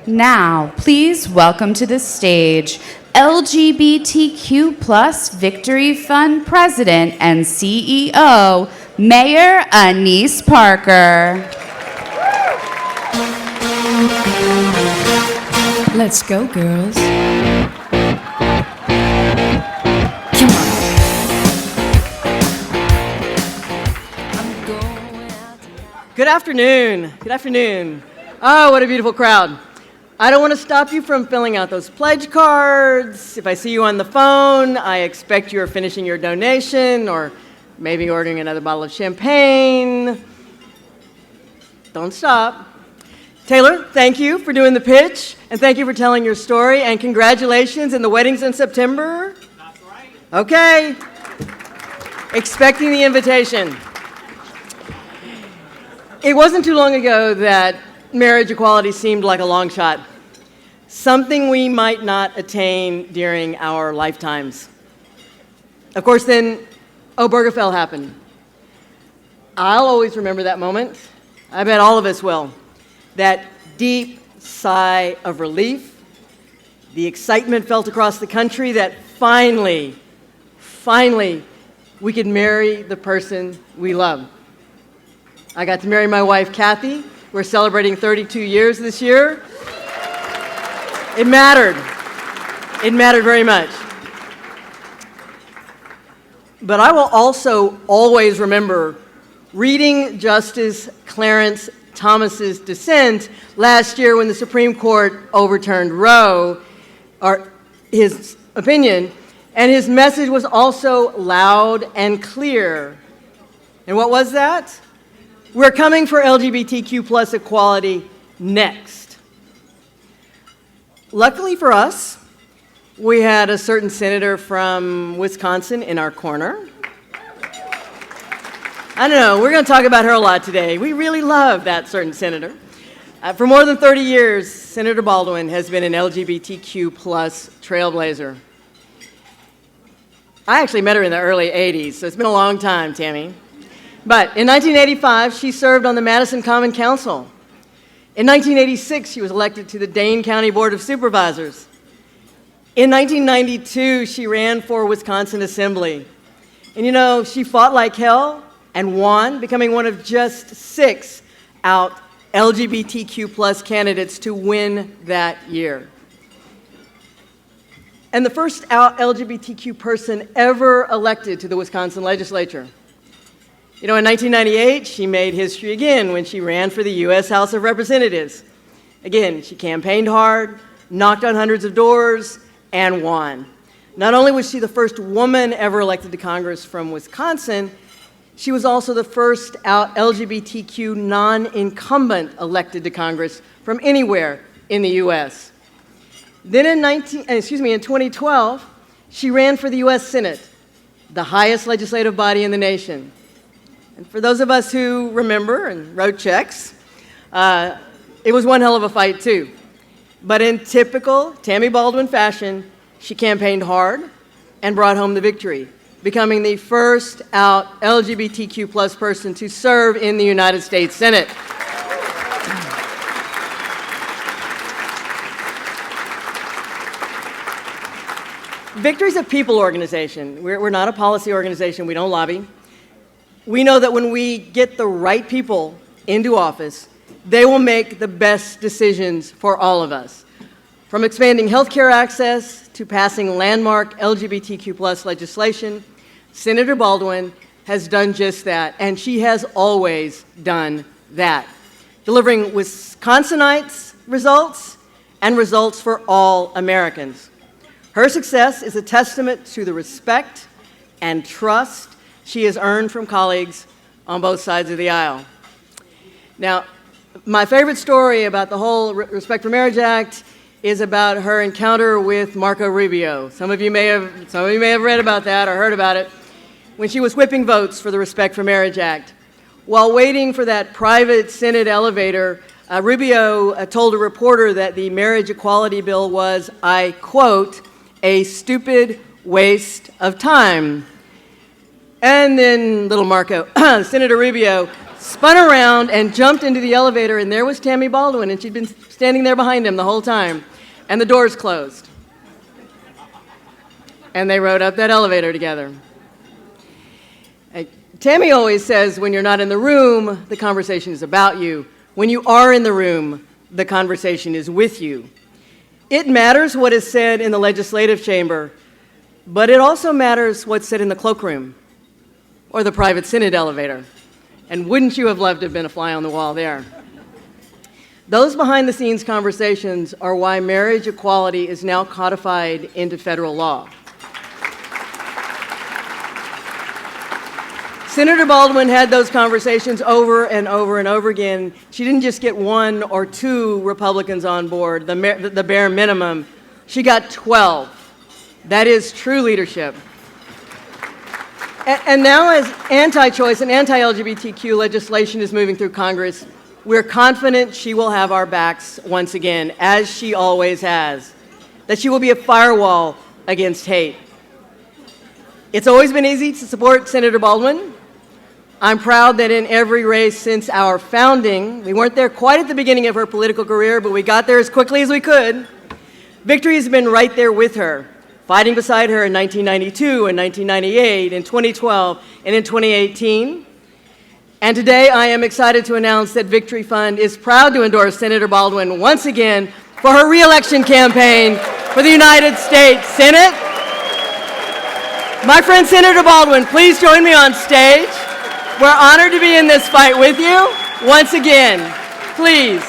Now, please welcome to the stage LGBTQ plus Victory Fund President and CEO, Mayor Annise Parker. Let's go, girls. Come on. Good afternoon. Good afternoon. Oh, what a beautiful crowd. I don't want to stop you from filling out those pledge cards. If I see you on the phone, I expect you're finishing your donation or maybe ordering another bottle of champagne. Don't stop. Taylor, thank you for doing the pitch, and thank you for telling your story, and congratulations, and the wedding's in September? That's right. Okay. Expecting the invitation. It wasn't too long ago that marriage equality seemed like a long shot, something we might not attain during our lifetimes. Of course, then Obergefell happened. I'll always remember that moment. I bet all of us will. That deep sigh of relief, the excitement felt across the country that finally, we could marry the person we love. I got to marry my wife, Kathy. We're celebrating 32 years this year. It mattered. It mattered very much. But I will also always remember reading Justice Clarence Thomas's dissent last year when the Supreme Court overturned Roe, or his opinion, and his message was also loud and clear. And what was that? We're coming for LGBTQ plus equality next. Luckily for us, we had a certain senator from Wisconsin in our corner. I don't know, we're going to talk about her a lot today. We really love that certain senator. For more than 30 years, Senator Baldwin has been an LGBTQ plus trailblazer. I actually met her in the early 80s, so it's been a long time, Tammy. But in 1985, she served on the Madison Common Council. In 1986, she was elected to the Dane County Board of Supervisors. In 1992, she ran for Wisconsin Assembly. And you know, she fought like hell and won, becoming one of just 6 out LGBTQ plus candidates to win that year. And the first out LGBTQ person ever elected to the Wisconsin legislature. You know, in 1998, she made history again when she ran for the U.S. House of Representatives. Again, she campaigned hard, knocked on hundreds of doors, and won. Not only was she the first woman ever elected to Congress from Wisconsin, she was also the first out LGBTQ non-incumbent elected to Congress from anywhere in the U.S. Then in 2012, she ran for the U.S. Senate, the highest legislative body in the nation. And for those of us who remember and wrote checks, it was one hell of a fight too. But in typical Tammy Baldwin fashion, she campaigned hard and brought home the victory, becoming the first out LGBTQ plus person to serve in the United States Senate. Victory's a people organization. We're not a policy organization. We don't lobby. We know that when we get the right people into office, they will make the best decisions for all of us. From expanding healthcare access to passing landmark LGBTQ plus legislation, Senator Baldwin has done just that, and she has always done that, delivering Wisconsinites results and results for all Americans. Her success is a testament to the respect and trust she has earned from colleagues on both sides of the aisle. Now, my favorite story about the whole Respect for Marriage Act is about her encounter with Marco Rubio. Some of you may have read about that or heard about it, when she was whipping votes for the Respect for Marriage Act. While waiting for that private Senate elevator, Rubio told a reporter that the marriage equality bill was, I quote, a stupid waste of time. And then little Marco, Senator Rubio, spun around and jumped into the elevator, and there was Tammy Baldwin, and she'd been standing there behind him the whole time, and the doors closed. And they rode up that elevator together. Tammy always says, when you're not in the room, the conversation is about you. When you are in the room, the conversation is with you. It matters what is said in the legislative chamber, but it also matters what's said in the cloakroom or the private Senate elevator. And wouldn't you have loved to have been a fly on the wall there? Those behind-the-scenes conversations are why marriage equality is now codified into federal law. Senator Baldwin had those conversations over and over and over again. She didn't just get 1 or 2 Republicans on board, the bare minimum. She got 12. That is true leadership. And now as anti-choice and anti-LGBTQ legislation is moving through Congress, we're confident she will have our backs once again, as she always has, that she will be a firewall against hate. It's always been easy to support Senator Baldwin. I'm proud that in every race since our founding, we weren't there quite at the beginning of her political career, but we got there as quickly as we could. Victory has been right there with her, fighting beside her in 1992, in 1998, in 2012, and in 2018. And today I am excited to announce that Victory Fund is proud to endorse Senator Baldwin once again for her re-election campaign for the United States Senate. My friend Senator Baldwin, please join me on stage. We're honored to be in this fight with you. Once again, please